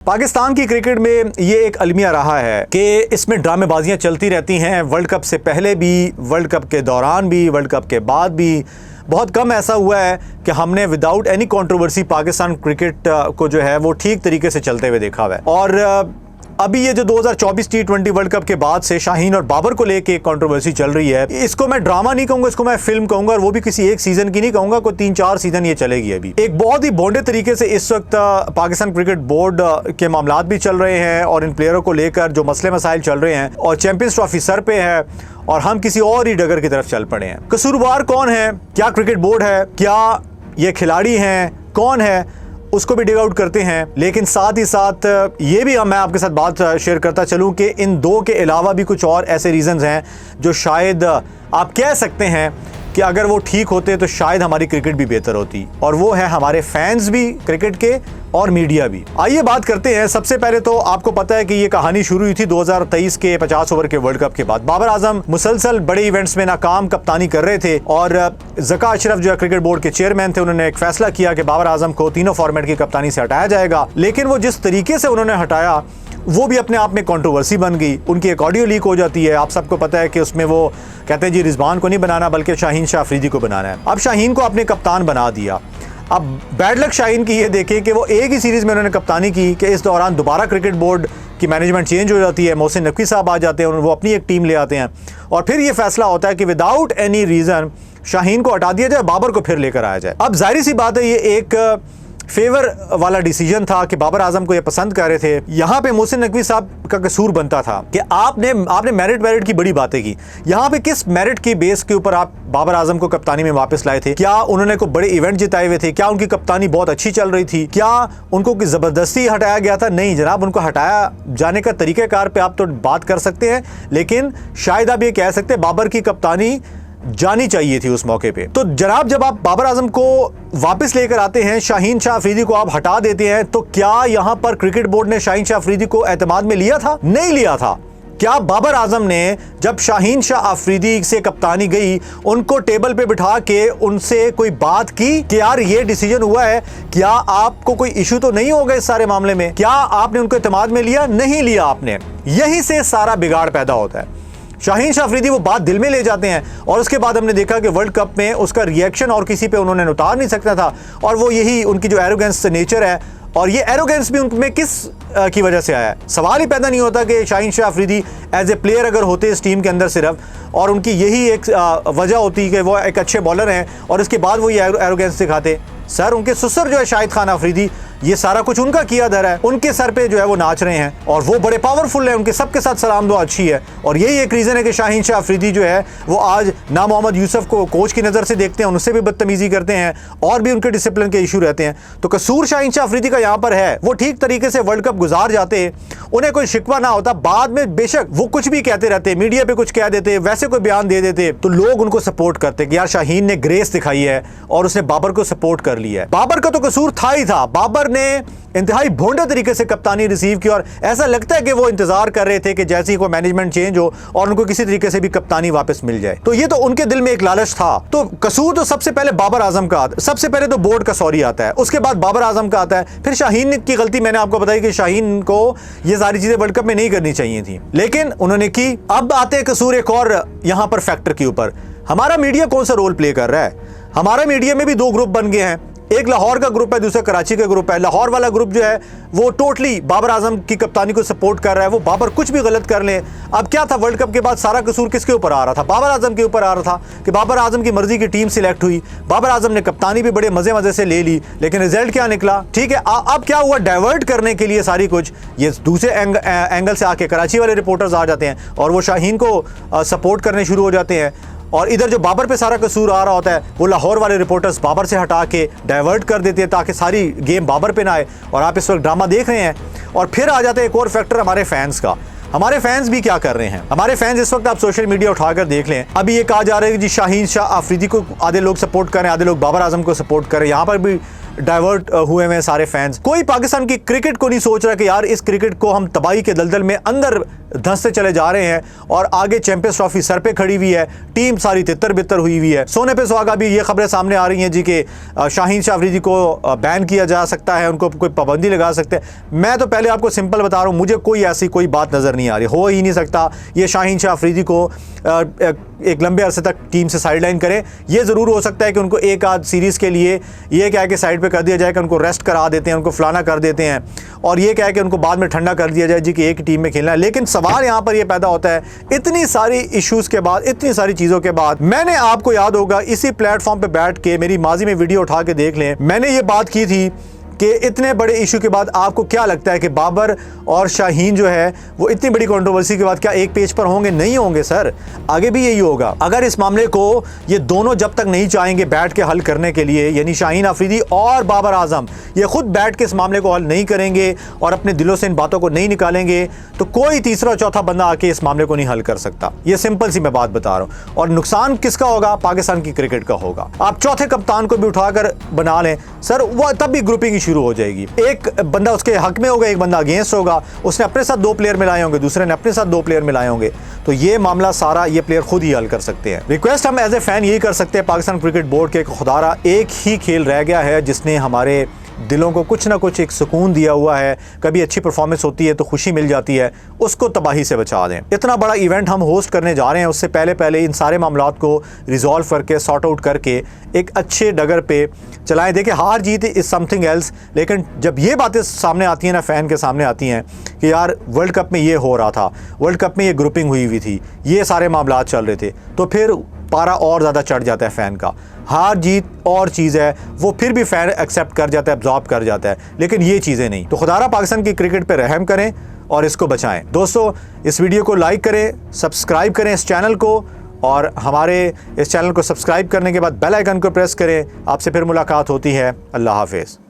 पाकिस्तान की क्रिकेट में ये एक अलमिया रहा है कि इसमें ड्रामेबाजियां चलती रहती हैं। वर्ल्ड कप से पहले भी, वर्ल्ड कप के दौरान भी, वर्ल्ड कप के बाद भी बहुत कम ऐसा हुआ है कि हमने without any controversy Pakistan cricket को जो है वो ठीक तरीके से चलते हुए देखा हुआ है। और अभी ये जो 2024 T20 वर्ल्ड कप के बाद से शाहीन और बाबर को लेके एक कंट्रोवर्सी चल रही है, इसको मैं ड्रामा नहीं कहूंगा, इसको मैं फिल्म कहूंगा, और वो भी किसी एक सीजन की नहीं कहूंगा, कोई 3-4 सीजन ये चलेगी। अभी एक बहुत ही बॉन्डे तरीके से इस वक्त पाकिस्तान क्रिकेट बोर्ड के मामलात भी चल रहे हैं और इन प्लेयरों को लेकर जो मसले मसाइल चल रहे हैं, और चैंपियंस ट्रॉफी सर पे है और हम किसी और ही डगर की तरफ चल पड़े हैं। कसूरवार कौन है? क्या क्रिकेट बोर्ड है? क्या ये खिलाड़ी हैं? कौन है? उसको भी डिग आउट करते हैं। लेकिन साथ ही साथ ये भी मैं आपके साथ बात शेयर करता चलूं कि इन दो के अलावा भी कुछ और ऐसे रीजंस हैं जो शायद आप कह सकते हैं कि अगर वो ठीक होते तो शायद हमारी क्रिकेट भी बेहतर होती, और वो है हमारे फैंस भी क्रिकेट के और मीडिया भी। आइए बात करते हैं। सबसे पहले तो आपको पता है कि ये कहानी शुरू हुई थी 2023 के 50 ओवर के वर्ल्ड कप के बाद। बाबर आजम मुसलसल बड़े इवेंट्स में नाकाम कप्तानी कर रहे थे और ज़का अशरफ जो है क्रिकेट बोर्ड के चेयरमैन थे, उन्होंने एक फैसला किया कि बाबर आजम को तीनों फॉर्मेट की कप्तानी से हटाया जाएगा। लेकिन वो जिस तरीके से उन्होंने हटाया वो भी अपने आप में कंट्रोवर्सी बन गई। उनकी एक ऑडियो लीक हो जाती है, आप सबको पता है कि उसमें वो कहते हैं जी रिजवान को नहीं बनाना बल्कि शाहीन शाह अफरीदी को बनाना है। अब शाहीन को आपने कप्तान बना दिया। अब बैड लक शाहीन की ये देखें कि वो एक ही सीरीज में उन्होंने कप्तानी की कि इस दौरान दोबारा क्रिकेट बोर्ड की मैनेजमेंट चेंज हो जाती है, मोहसिन नकवी साहब आ जाते हैं और वो अपनी एक टीम ले आते हैं, और फिर ये फैसला होता है कि विदाउट एनी रीज़न शाहीन को हटा दिया जाए, बाबर को फिर लेकर आया जाए। अब जाहिर सी बात है ये एक फेवर वाला डिसीजन था कि बाबर आजम को ये पसंद कर रहे थे। यहाँ पे मोहसिन नकवी साहब का कसूर बनता था कि आपने मेरिट की बड़ी बातें की। यहाँ पे किस मेरिट की बेस के ऊपर आप बाबर आजम को कप्तानी में वापस लाए थे? क्या उन्होंने कोई बड़े इवेंट जिताए हुए थे? क्या उनकी कप्तानी बहुत अच्छी चल रही थी? क्या उनको जबरदस्ती हटाया गया था? नहीं जनाब, उनको हटाया जाने का तरीक़ाकार पे आप तो बात कर सकते हैं, लेकिन शायद आप ये कह सकते हैं बाबर की कप्तानी जानी चाहिए थी उस मौके पे। तो जनाब जब आप बाबर आजम को वापस लेकर आते हैं, शाहीन शाह अफरीदी को आप हटा देते हैं, तो क्या यहां पर क्रिकेट बोर्ड ने शाहीन शाह अफरीदी को एतमाद में लिया था? नहीं लिया था। क्या बाबर आजम ने जब शाहीन शाह अफरीदी से कप्तानी गई उनको टेबल पे बिठा के उनसे कोई बात की कि यार ये डिसीजन हुआ है, क्या आपको कोई इशू तो नहीं होगा इस सारे मामले में? क्या आपने उनको एतमाद में लिया? नहीं लिया आपने। यहीं से सारा बिगाड़ पैदा होता है। शाहीन शाह अफरीदी वो बात दिल में ले जाते हैं और उसके बाद हमने देखा कि वर्ल्ड कप में उसका रिएक्शन और किसी पे उन्होंने उतार नहीं सकता था, और वो यही उनकी जो एरोगेंस नेचर है, और ये एरोगेंस भी उनमें किस की वजह से आया है? सवाल ही पैदा नहीं होता कि Shaheen Shah Afridi as a player अगर होते इस टीम के अंदर सिर्फ, और उनकी यही एक वजह होती कि वो एक अच्छे बॉलर हैं, और इसके बाद वो ये एरोगेंस दिखाते। सर उनके ससुर जो है शाहिद खान अफरीदी, ये सारा कुछ उनका किया धरा है, उनके सर पे जो है वो नाच रहे हैं और वो बड़े पावरफुल हैं, उनके सबके साथ सलाम दुआ अच्छी है। और यही एक रीज़न है कि शाहीन शाह अफरीदी जो है वो आज ना मोहम्मद यूसुफ को कोच की नज़र से देखते हैं, उनसे भी बदतमीजी करते हैं और भी उनके डिसिप्लिन के इशू रहते हैं। तो कसूर शाहीन शाह अफरीदी का यहाँ पर है। वो ठीक तरीके से वर्ल्ड कप गुजार जाते, उन्हें कोई शिकवा ना होता। बाद में बेशक वो कुछ भी कहते रहते, मीडिया पे कुछ कह देते, वैसे कोई बयान दे देते, तो लोग उनको सपोर्ट करते कि यार शाहीन ने ग्रेस दिखाई है और उसने बाबर को सपोर्ट कर लिया है। बाबर का तो कसूर था ही था। बाबर ने इंतहाई भोंडे तरीके से कप्तानी रिसीव की और ऐसा लगता है कि वो इंतजार कर रहे थे कि जैसे ही कोई मैनेजमेंट चेंज हो और उनको किसी तरीके से भी कप्तानी वापस मिल जाए। तो ये तो उनके दिल में एक लालच था। तो कसूर तो सबसे पहले बाबर आजम का, सबसे पहले तो बोर्ड का सॉरी आता है, उसके बाद बाबर आजम का आता है, फिर शाहीन की गलती। मैंने आपको बताई कि शाहीन को ये सारी चीजें वर्ल्ड कप में नहीं करनी चाहिए थी, लेकिन उन्होंने की। अब आते हैं कसूर एक और यहां पर फैक्टर के ऊपर, हमारा मीडिया कौन सा रोल प्ले कर रहा है। हमारा मीडिया में भी दो ग्रुप बन गए हैं, एक लाहौर का ग्रुप है, दूसरा कराची का ग्रुप है। लाहौर वाला ग्रुप जो है वो टोटली बाबर आजम की कप्तानी को सपोर्ट कर रहा है। वो बाबर कुछ भी गलत कर ले, अब क्या था वर्ल्ड कप के बाद सारा कसूर किसके ऊपर आ रहा था? बाबर आजम के ऊपर आ रहा था कि बाबर आजम की मर्जी की टीम सिलेक्ट हुई, बाबर आजम ने कप्तानी भी बड़े मजे मजे से ले ली, लेकिन रिजल्ट क्या निकला? ठीक है, अब क्या हुआ? डाइवर्ट करने के लिए सारी कुछ ये दूसरे एंगल से आके कराची वाले रिपोर्टर्स आ जाते हैं और वो शाहीन को सपोर्ट करने शुरू हो जाते हैं, और इधर जो बाबर पे सारा कसूर आ रहा होता है वो लाहौर वाले रिपोर्टर्स बाबर से हटा के डाइवर्ट कर देते हैं ताकि सारी गेम बाबर पे ना आए, और आप इस वक्त ड्रामा देख रहे हैं। और फिर आ जाता है एक और फैक्टर हमारे फैंस का। हमारे फैंस भी क्या कर रहे हैं? हमारे फैंस इस वक्त आप सोशल मीडिया उठाकर देख लें, अभी ये कहा जा रहा है कि जी शाहीन शाह अफरीदी को आधे लोग सपोर्ट करें, आधे लोग बाबर आजम को सपोर्ट करें। यहाँ पर भी डाइवर्ट हुए हैं सारे फैंस। कोई पाकिस्तान की क्रिकेट को नहीं सोच रहा कि यार इस क्रिकेट को हम तबाही के दलदल में अंदर धंसते चले जा रहे हैं और आगे चैंपियंस ट्रॉफी सर पे खड़ी हुई है, टीम सारी तितर बितर हुई हुई है। सोने पे सुहागा भी ये खबरें सामने आ रही हैं जी कि शाहीन शाह अफरीदी को बैन किया जा सकता है, उनको कोई पाबंदी लगा सकते हैं। मैं तो पहले आपको सिंपल बता रहा हूँ, मुझे कोई ऐसी कोई बात नज़र नहीं आ रही, हो ही नहीं सकता ये शाहीन शाह अफरीदी को एक लंबे अरसे तक टीम से साइडलाइन करें। ये ज़रूर हो सकता है कि उनको एक आध सीरीज़ के लिए ये क्या है कि साइड पे कर दिया जाए कि उनको रेस्ट करा देते हैं, उनको फलाना कर देते हैं, और ये क्या है कि उनको बाद में ठंडा कर दिया जाए जी कि एक टीम में खेलना है। लेकिन सवाल यहाँ पर ये पैदा होता है, इतनी सारी इश्यूज़ के बाद, इतनी सारी चीज़ों के बाद, मैंने आपको याद होगा इसी प्लेटफॉर्म पर बैठ के मेरी माजी में वीडियो उठा के देख लें, मैंने ये बात की थी कि इतने बड़े इशू के बाद आपको क्या लगता है कि बाबर और शाहीन जो है वो इतनी बड़ी कंट्रोवर्सी के बाद क्या एक पेज पर होंगे? नहीं होंगे सर, आगे भी यही होगा। अगर इस मामले को ये दोनों जब तक नहीं चाहेंगे बैठ के हल करने के लिए, यानी शाहीन अफरीदी और बाबर आजम ये खुद बैठ के इस मामले को हल नहीं करेंगे और अपने दिलों से इन बातों को नहीं निकालेंगे, तो कोई तीसरा चौथा बंदा आके इस मामले को नहीं हल कर सकता। ये सिंपल सी मैं बात बता रहा हूँ। और नुकसान किसका होगा? पाकिस्तान की क्रिकेट का होगा। आप चौथे कप्तान को भी उठाकर बना लें सर, वो तब भी ग्रुपिंग शुरू हो जाएगी। एक बंदा उसके हक में होगा, एक बंदा अगेंस्ट होगा, उसने अपने साथ 2 प्लेयर मिलाए होंगे, दूसरे ने अपने साथ 2 प्लेयर मिलाए होंगे, तो ये मामला सारा ये प्लेयर खुद ही हल कर सकते हैं। रिक्वेस्ट हम एज ए फैन यही कर सकते हैं पाकिस्तान क्रिकेट बोर्ड के, खुदारा एक ही खेल रह गया है जिसने हमारे दिलों को कुछ ना कुछ एक सुकून दिया हुआ है। कभी अच्छी परफॉर्मेंस होती है तो खुशी मिल जाती है, उसको तबाही से बचा दें। इतना बड़ा इवेंट हम होस्ट करने जा रहे हैं, उससे पहले पहले इन सारे मामलात को रिजॉल्व करके, सॉर्ट आउट करके एक अच्छे डगर पे चलाएं। देखिए, हार जीत इज़ समथिंग एल्स, लेकिन जब ये बातें सामने आती हैं ना, फ़ैन के सामने आती हैं कि यार वर्ल्ड कप में ये हो रहा था, वर्ल्ड कप में ये ग्रुपिंग हुई थी, ये सारे मामलात चल रहे थे, तो फिर पारा और ज़्यादा चढ़ जाता है फ़ैन का। हार जीत और चीज़ है, वो फिर भी फ़ैन एक्सेप्ट कर जाता है, एब्जॉर्ब कर जाता है, लेकिन ये चीज़ें नहीं। तो खुदारा पाकिस्तान की क्रिकेट पे रहम करें और इसको बचाएं। दोस्तों, इस वीडियो को लाइक करें, सब्सक्राइब करें इस चैनल को, और हमारे इस चैनल को सब्सक्राइब करने के बाद बेल आइकन को प्रेस करें। आपसे फिर मुलाकात होती है। अल्लाह हाफिज़।